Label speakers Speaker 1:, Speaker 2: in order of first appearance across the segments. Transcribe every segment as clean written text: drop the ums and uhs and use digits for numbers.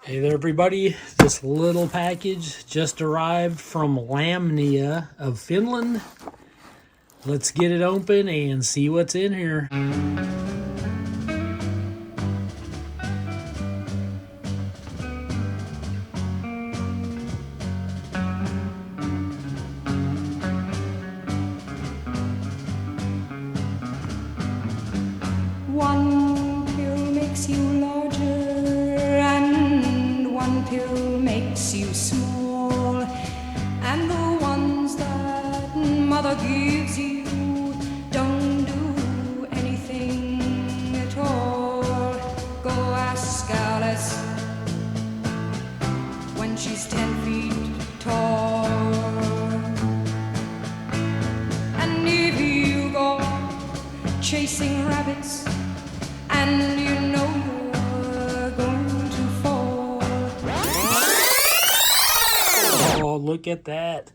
Speaker 1: Hey there everybody, this little package just arrived from Lamnia of Finland. Let's get it open and see what's in here.
Speaker 2: One pill makes you larger and one pill makes you small, and the ones that mother gives you don't do anything at all. Go ask Alice when she's 10 feet tall. And if you go chasing rabbits and you know you're going to fall.
Speaker 1: Oh, look at that.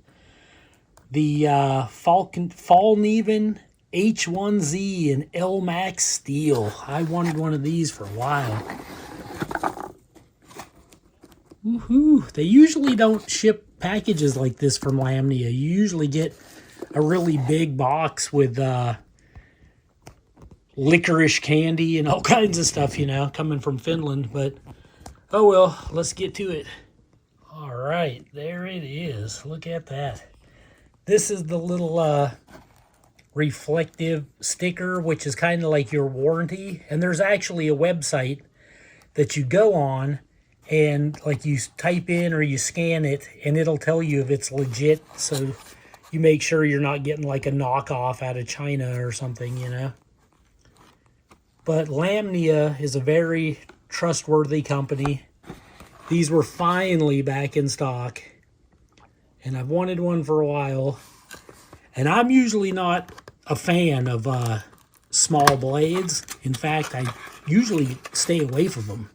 Speaker 1: The Fallkniven H1Z in Elmax Steel. I wanted one of these for a while. Woohoo! They usually don't ship packages like this from Lamnia. You usually get a really big box with licorice candy and all kinds of stuff, you know, coming from Finland. But oh well, let's get to it. All right, there it is. Look at that. This is the little reflective sticker, which is kind of like your warranty. And there's actually a website that you go on and like you type in or you scan it and it'll tell you if it's legit. So you make sure you're not getting like a knockoff out of China or something, you know. But Lamnia is a very trustworthy company. These were finally back in stock. And I've wanted one for a while. And I'm usually not a fan of small blades. In fact, I usually stay away from them.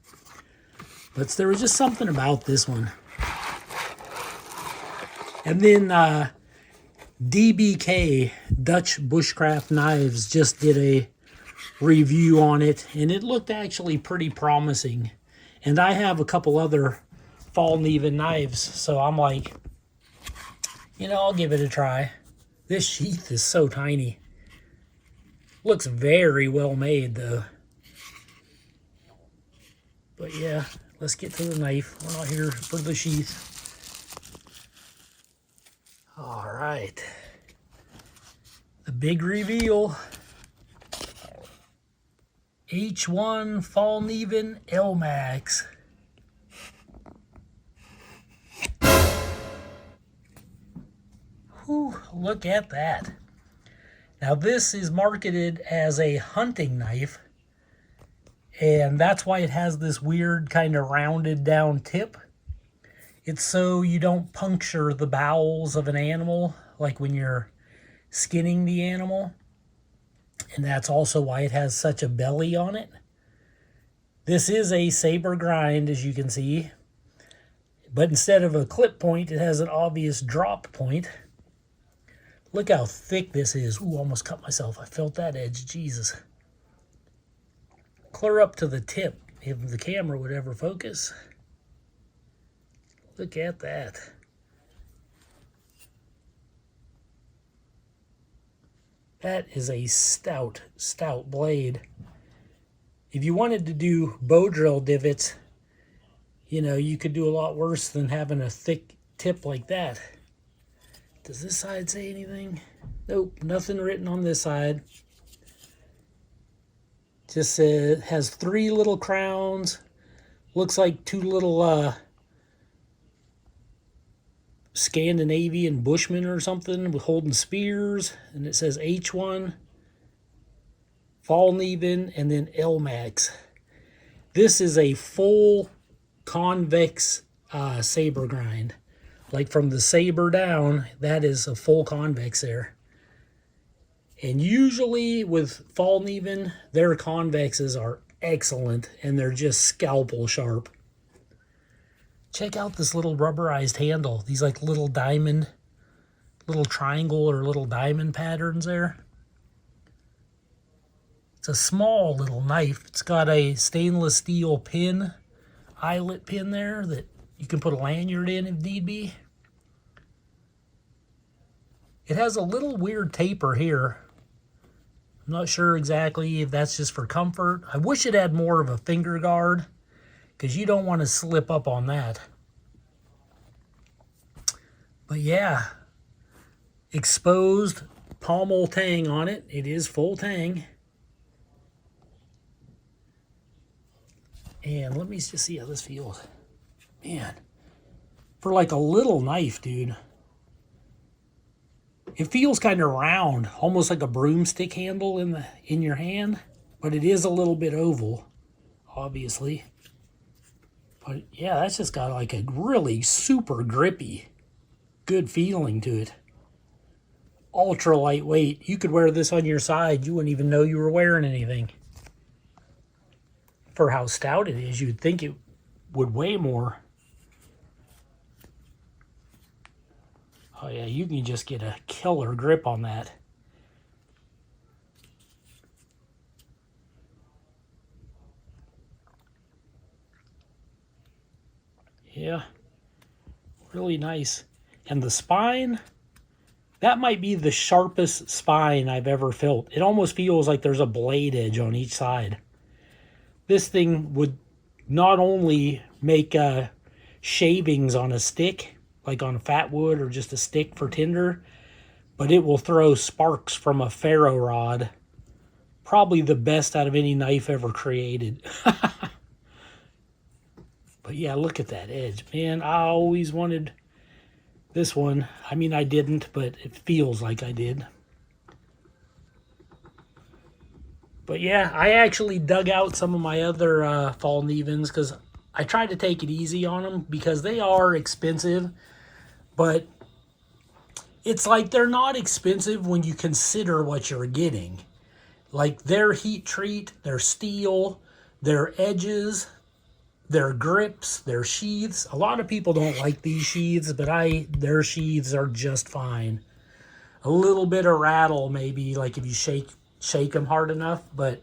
Speaker 1: But there was just something about this one. And then DBK, Dutch Bushcraft Knives, just did a review on it, and it looked actually pretty promising. And I have a couple other Fallkniven knives, so I'm like, you know, I'll give it a try. This sheath is so tiny. Looks very well made though. But yeah, let's get to the knife. We're not here for the sheath. All right, the big reveal. H1 Fallkniven Elmax. Whew, look at that. Now this is marketed as a hunting knife, and that's why it has this weird kind of rounded down tip. It's so you don't puncture the bowels of an animal like when you're skinning the animal. And that's also why it has such a belly on it. This is a Sabre grind, as you can see. But instead of a clip point, it has an obvious drop point. Look how thick this is. Ooh, almost cut myself. I felt that edge. Jesus. Clear up to the tip, if the camera would ever focus. Look at that. That is a stout, stout blade. If you wanted to do bow drill divots, you know, you could do a lot worse than having a thick tip like that. Does this side say anything? Nope, nothing written on this side. Just has 3 little crowns. Looks like 2 little Scandinavian bushmen or something with holding spears, and it says H1 Fallkniven and then Elmax. This is a full convex saber grind, like from the saber down. That is a full convex there. And usually with Fallkniven, their convexes are excellent and they're just scalpel sharp. Check out this little rubberized handle. These like little diamond, little triangle or little diamond patterns there. It's a small little knife. It's got a stainless steel pin eyelet pin there that you can put a lanyard in if need be. It has a little weird taper here. I'm not sure exactly if that's just for comfort. I wish it had more of a finger guard, because you don't want to slip up on that. But yeah, exposed pommel tang on it. It is Full-Tang. And let me just see how this feels. Man, for like a little knife, dude. It feels kind of round, almost like a broomstick handle in your hand, but it is a little bit oval, obviously. But yeah, that's just got like a really super grippy, good feeling to it. Ultra lightweight. You could wear this on your side. You wouldn't even know you were wearing anything. For how stout it is, you'd think it would weigh more. Oh yeah, you can just get a killer grip on that. Yeah, really nice. And the spine, that might be the sharpest spine I've ever felt. It almost feels like there's a blade edge on each side. This thing would not only make shavings on a stick, like on fat wood or just a stick for tinder, but it will throw sparks from a ferro rod. Probably the best out of any knife ever created. But yeah, look at that edge. Man, I always wanted this one. I mean, I didn't, but it feels like I did. But yeah, I actually dug out some of my other Fallknivens because I tried to take it easy on them because they are expensive. But it's like they're not expensive when you consider what you're getting. Like their heat treat, their steel, their edges, their grips, their sheaths. A lot of people don't like these sheaths, but their sheaths are just fine. A little bit of rattle maybe, like if you shake them hard enough, but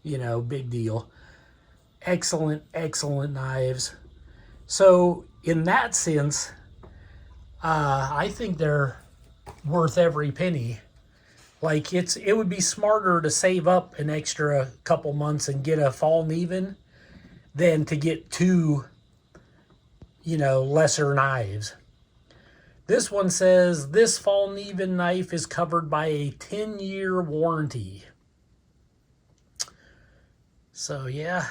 Speaker 1: you know, big deal. Excellent, excellent knives. So in that sense, I think they're worth every penny. Like it would be smarter to save up an extra couple months and get a Fallkniven than to get two, you know, lesser knives. This one says this Fallkniven knife is covered by a 10-year warranty. So yeah,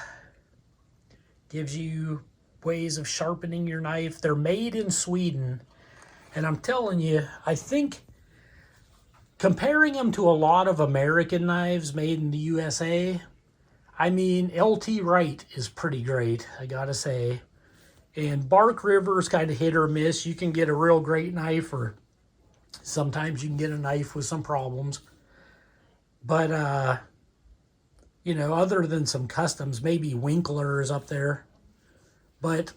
Speaker 1: gives you ways of sharpening your knife. They're made in Sweden. And I'm telling you, I think comparing them to a lot of American knives made in the USA, I mean, LT Wright is pretty great, I gotta say. And Bark River is kind of hit or miss. You can get a real great knife, or sometimes you can get a knife with some problems. But, you know, other than some customs, maybe Winkler is up there. But,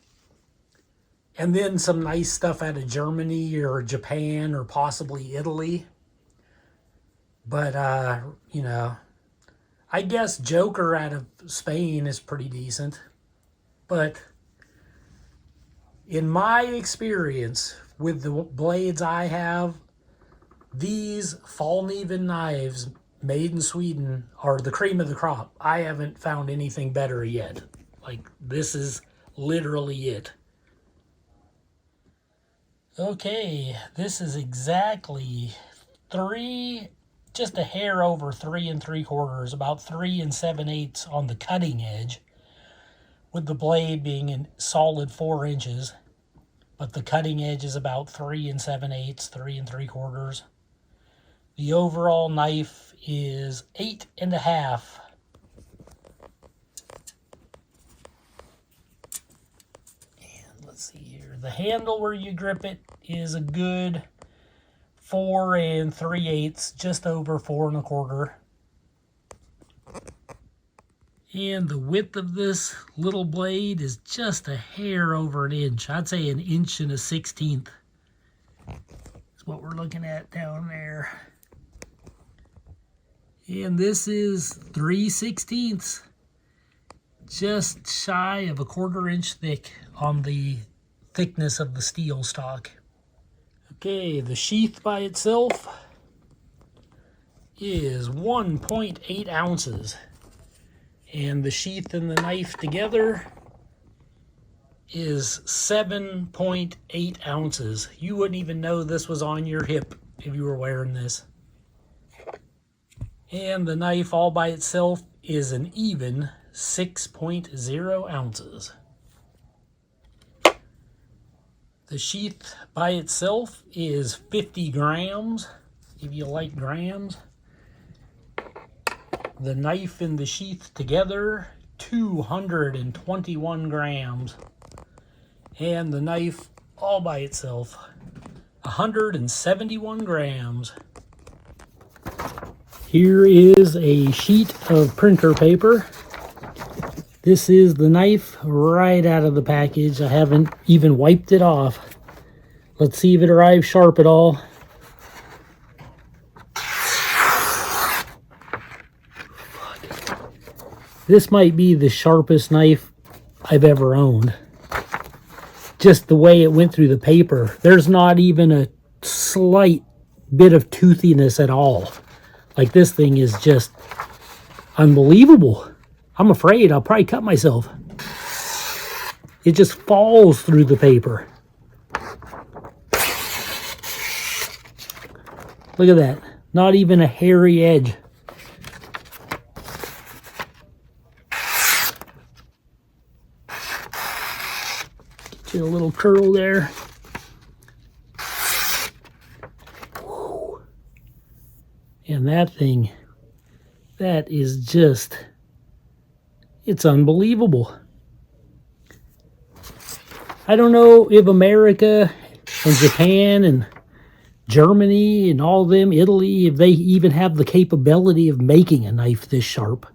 Speaker 1: and then some nice stuff out of Germany or Japan or possibly Italy. But, you know, I guess Joker out of Spain is pretty decent. But in my experience with the blades I have, these Fallkniven knives made in Sweden are the cream of the crop. I haven't found anything better yet. Like, this is literally it. Okay, this is exactly just a hair over 3 3/4, about 3 7/8 on the cutting edge, with the blade being a solid 4 inches, but the cutting edge is about 3 7/8, 3 3/4. The overall knife is 8 1/2. And let's see here. The handle where you grip it is a good 4 3/8, just over 4 1/4. And the width of this little blade is just a hair over an inch. I'd say 1 1/16. That's what we're looking at down there. And this is 3/16. just shy of 1/4 inch thick on the thickness of the steel stock. Okay, the sheath by itself is 1.8 ounces. And the sheath and the knife together is 7.8 ounces. You wouldn't even know this was on your hip if you were wearing this. And the knife all by itself is an even 6.0 ounces. The sheath by itself is 50 grams, if you like grams. The knife and the sheath together, 221 grams. And the knife all by itself, 171 grams. Here is a sheet of printer paper. This is the knife right out of the package. I haven't even wiped it off. Let's see if it arrives sharp at all. This might be the sharpest knife I've ever owned. Just the way it went through the paper. There's not even a slight bit of toothiness at all. Like, this thing is just unbelievable. I'm afraid I'll probably cut myself. It just falls through the paper. Look at that. Not even a hairy edge. Get you a little curl there. And that thing, that is just, it's unbelievable. I don't know if America and Japan and Germany and all them, Italy, if they even have the capability of making a knife this sharp.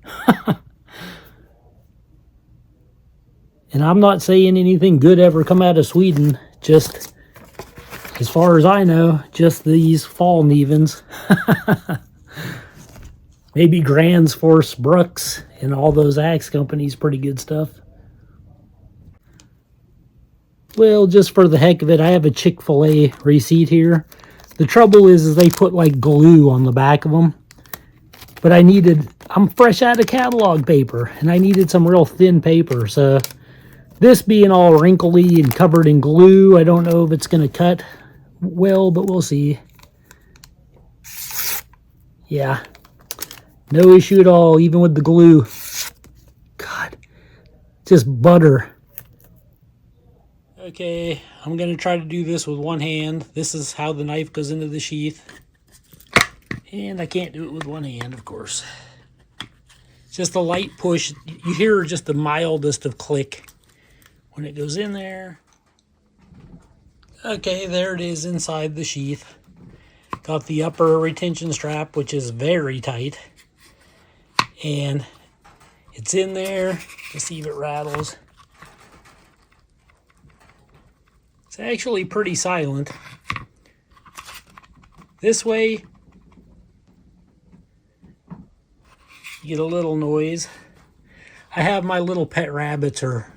Speaker 1: And I'm not saying anything good ever come out of Sweden, just as far as I know, just these Fallknivens. Maybe Gransfors, Brooks, and all those axe companies, pretty good stuff. Well, just for the heck of it, I have a Chick-fil-A receipt here. The trouble is they put like glue on the back of them. But I'm fresh out of catalog paper, and I needed some real thin paper. So this being all wrinkly and covered in glue, I don't know if it's going to cut well, but we'll see. Yeah, no issue at all, even with the glue. God, just butter. Okay, I'm going to try to do this with one hand. This is how the knife goes into the sheath. And I can't do it with one hand, of course. Just a light push. You hear just the mildest of click when it goes in there. Okay, there it is inside the sheath. Got the upper retention strap, which is very tight. And it's in there. Let's see if it rattles. It's actually pretty silent. This way, you get a little noise. I have my little pet rabbits are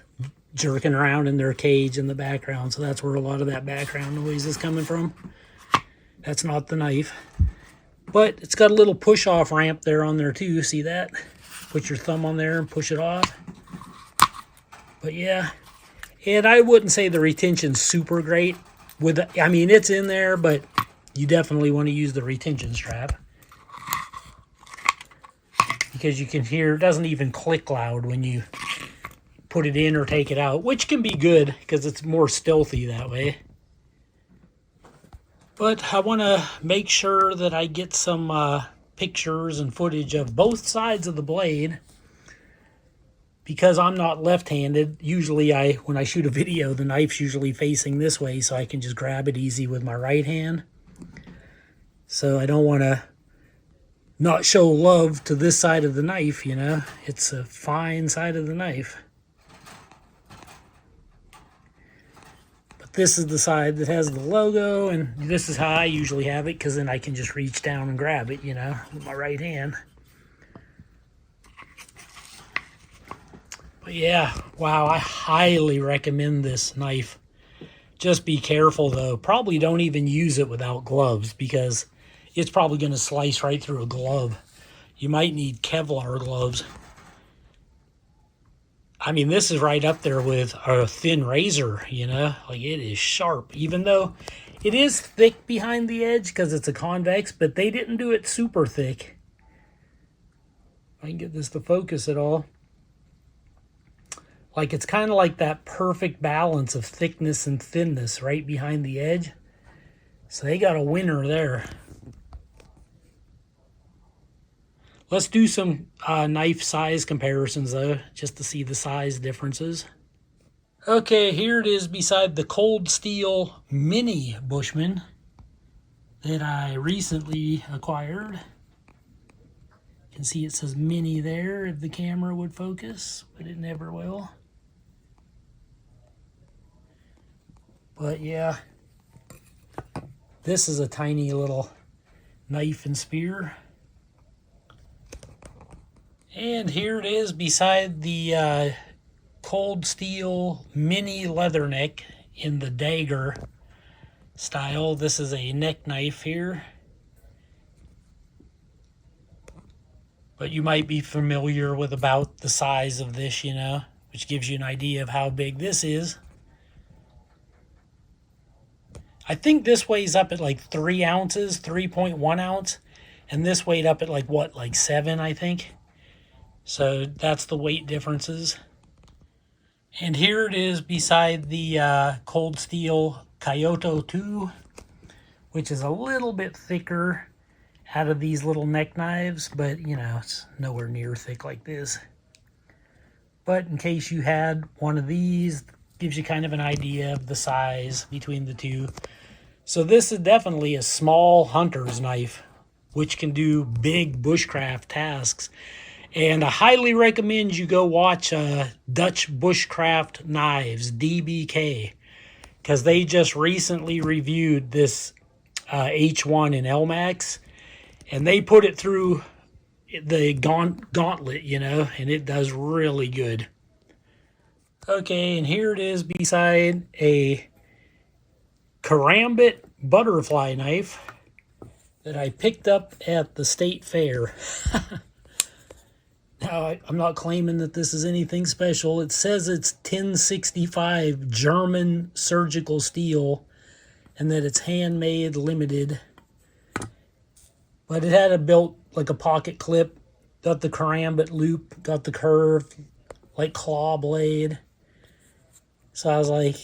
Speaker 1: jerking around in their cage in the background, so that's where a lot of that background noise is coming from. That's not the knife. But it's got a little push-off ramp there on there too, see that? Put your thumb on there and push it off. But yeah, and I wouldn't say the retention's super great. I mean, it's in there, but you definitely want to use the retention strap. Because you can hear, it doesn't even click loud when you put it in or take it out, which can be good because it's more stealthy that way. But I want to make sure that I get some pictures and footage of both sides of the blade. Because I'm not left-handed, usually when I shoot a video, the knife's usually facing this way, so I can just grab it easy with my right hand. So I don't want to not show love to this side of the knife, you know. It's a fine side of the knife. But this is the side that has the logo, and this is how I usually have it, because then I can just reach down and grab it, you know, with my right hand. But yeah, wow, I highly recommend this knife. Just be careful though. Probably don't even use it without gloves because it's probably going to slice right through a glove. You might need Kevlar gloves. I mean, this is right up there with a thin razor, you know? Like, it is sharp, even though it is thick behind the edge because it's a convex, but they didn't do it super thick. If I can get this to focus at all. Like, it's kind of like that perfect balance of thickness and thinness right behind the edge. So they got a winner there. Let's do some knife size comparisons though, just to see the size differences. Okay, here it is beside the Cold Steel Mini Bushman that I recently acquired. You can see it says Mini there if the camera would focus, but it never will. But yeah, this is a tiny little knife and spear. And here it is beside the Cold Steel Mini Leatherneck in the dagger style. This is a neck knife here. But you might be familiar with about the size of this, you know, which gives you an idea of how big this is. I think this weighs up at like 3 ounces, 3.1 ounce. And this weighed up at like what, like 7, I think. So that's the weight differences. And here it is beside the Cold Steel Kyoto 2, which is a little bit thicker out of these little neck knives, but you know, it's nowhere near thick like this. But in case you had one of these, gives you kind of an idea of the size between the two. So this is definitely a small hunter's knife, which can do big bushcraft tasks. And I highly recommend you go watch Dutch Bushcraft Knives, DBK, because they just recently reviewed this H1 in Elmax, and they put it through the gauntlet, you know, and it does really good. Okay, and here it is beside a karambit butterfly knife that I picked up at the state fair. Now, I'm not claiming that this is anything special. It says it's 1065 German surgical steel and that it's handmade, limited. But it had a built like a pocket clip, got the karambit loop, got the curved like claw blade. So I was like,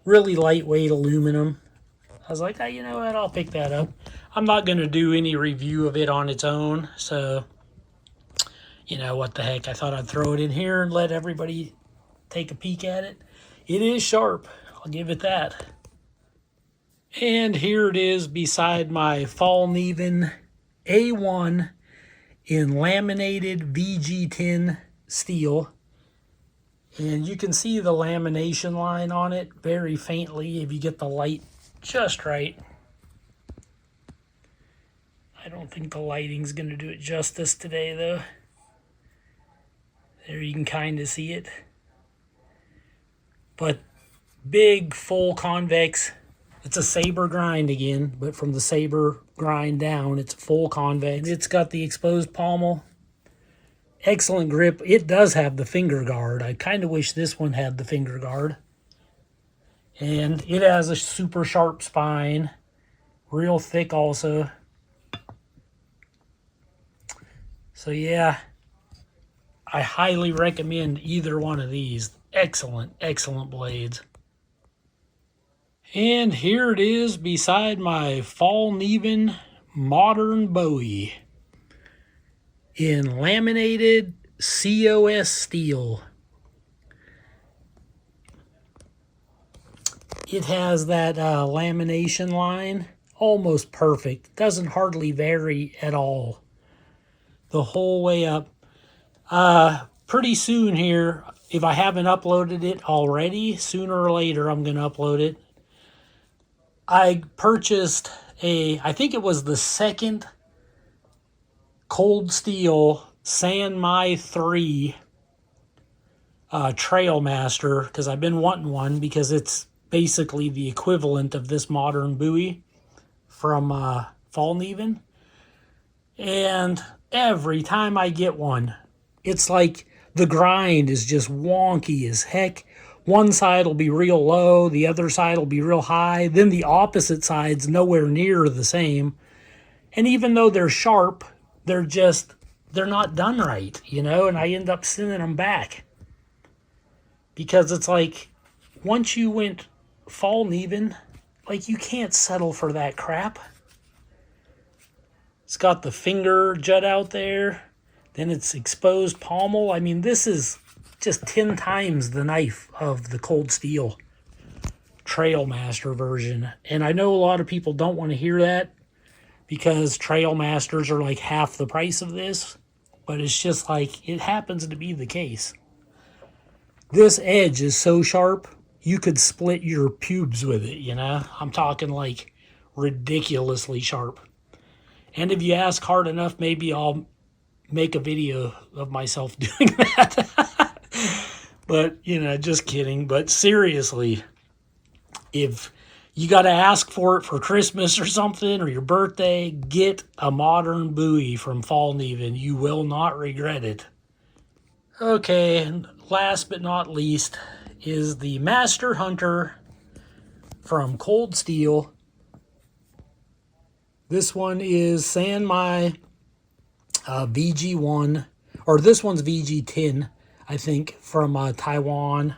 Speaker 1: really lightweight aluminum. I was like, oh, you know what, I'll pick that up. I'm not going to do any review of it on its own, so you know, what the heck, I thought I'd throw it in here and let everybody take a peek at it. It is sharp, I'll give it that. And here it is beside my Fallkniven A1 in laminated VG10 steel. And you can see the lamination line on it very faintly if you get the light just right. I don't think the lighting's going to do it justice today though. There you can kind of see it. But big, full convex. It's a Sabre grind again, but from the Sabre grind down, it's full convex. It's got the exposed pommel. Excellent grip. It does have the finger guard. I kind of wish this one had the finger guard. And it has a super sharp spine. Real thick also. So yeah, I highly recommend either one of these. Excellent, excellent blades. And here it is beside my Fallkniven Modern Bowie in laminated COS steel. It has that lamination line, almost perfect. Doesn't hardly vary at all the whole way up. Pretty soon here, if I haven't uploaded it already, sooner or later I'm going to upload it. I purchased I think it was the second Cold Steel San Mai 3 Trailmaster, because I've been wanting one, because it's basically the equivalent of this modern buoy from Fallkniven. And every time I get one, it's like the grind is just wonky as heck. One side will be real low, the other side will be real high, then the opposite side's nowhere near the same. And even though they're sharp, they're not done right, you know, and I end up sending them back. Because it's like, once you went Fallkniven, like, you can't settle for that crap. It's got the finger jut out there. Then it's exposed pommel. I mean, this is just 10 times the knife of the cold steel Trailmaster version. And I know a lot of people don't want to hear that, because Trailmasters are like half the price of this. But it's just like, it happens to be the case. This edge is so sharp, you could split your pubes with it, you know? I'm talking like ridiculously sharp. And if you ask hard enough, maybe I'll make a video of myself doing that. But, you know, just kidding. But seriously, if you got to ask for it for Christmas or something, or your birthday, get a modern buoy from Fallkniven. You will not regret it. Okay, and last but not least is the Master Hunter from Cold Steel. This one is Sanmai VG1, or this one's VG10, I think, from Taiwan.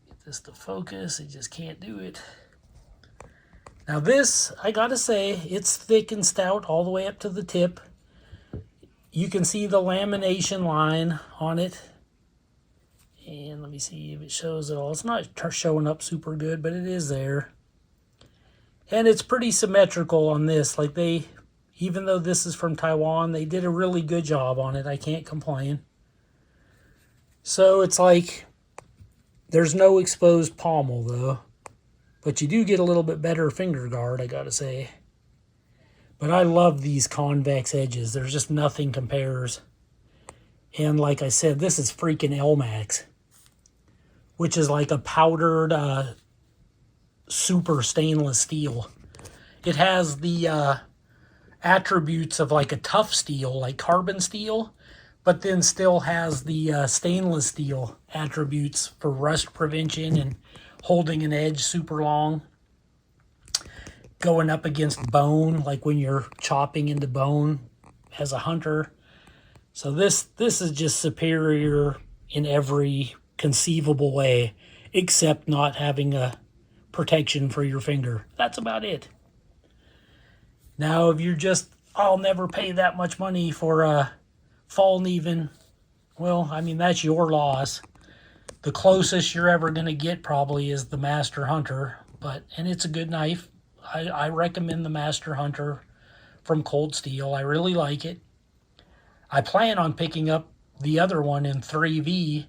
Speaker 1: Get this to focus, it just can't do it. Now this, I gotta say, it's thick and stout all the way up to the tip. You can see the lamination line on it. And let me see if it shows it all. It's not showing up super good, but it is there. And it's pretty symmetrical on this. Like, even though this is from Taiwan, they did a really good job on it. I can't complain. So it's like, there's no exposed pommel though. But you do get a little bit better finger guard, I gotta say. But I love these convex edges. There's just nothing compares. And like I said, this is freaking Elmax, which is like a powdered super stainless steel. It has the attributes of like a tough steel, like carbon steel, but then still has the stainless steel attributes for rust prevention and holding an edge super long. Going up against bone, like when you're chopping into bone as a hunter. So this is just superior in every conceivable way, except not having a protection for your finger. That's about it. Now, if you're just, I'll never pay that much money for a Fallkniven, well, I mean, that's your loss. The closest you're ever going to get probably is the Master Hunter, and it's a good knife. I recommend the Master Hunter from Cold Steel. I really like it. I plan on picking up the other one in 3V.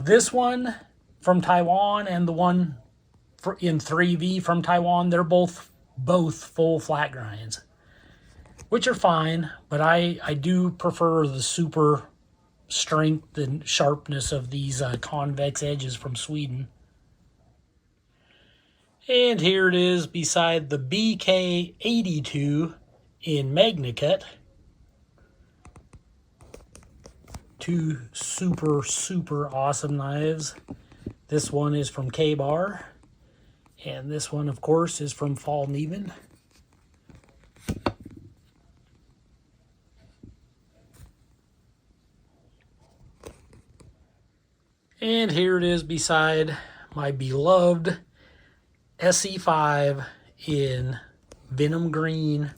Speaker 1: This one from Taiwan and the one in 3V from Taiwan, they're both full flat grinds, which are fine, but I do prefer the super strength and sharpness of these convex edges from Sweden. And here it is beside the BK82 in MagnaCut. Two super awesome knives. This one is from K-Bar, and this one, of course, is from Fallkniven. And here it is beside my beloved SE5 in Venom Green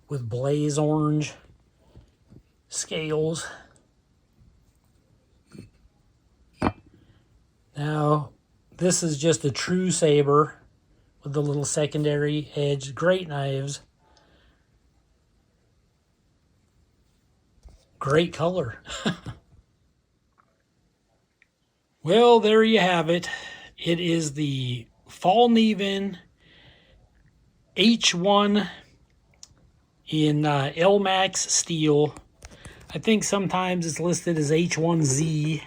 Speaker 1: with Blaze Orange scales. Now, this is just a true Sabre with the little secondary edge. Great knives. Great color. Well, there you have it. It is the Fallkniven H1 in Elmax Steel. I think sometimes it's listed as H1Z.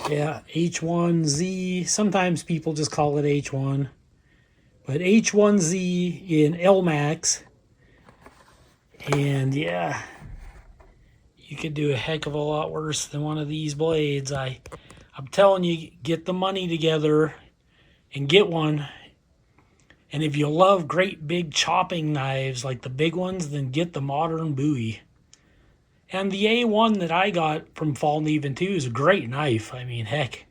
Speaker 1: Yeah, H1Z. Sometimes people just call it H1. But H1Z in Elmax. And yeah, you could do a heck of a lot worse than one of these blades. I'm telling you, get the money together and get one. And if you love great big chopping knives like the big ones, then get the modern Bowie. And the A1 that I got from Fallkniven 2 is a great knife. I mean, heck,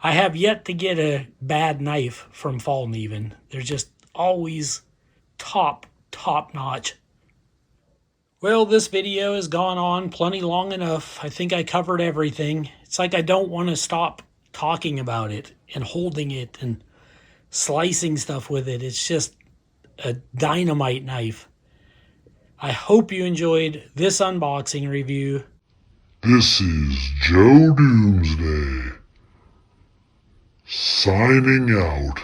Speaker 1: I have yet to get a bad knife from Fallkniven. They're just always top notch. Well, this video has gone on plenty long enough. I think I covered everything. It's like I don't want to stop talking about it and holding it and slicing stuff with it. It's just a dynamite knife. I hope you enjoyed this unboxing review.
Speaker 3: This is Joe Doomsday, signing out.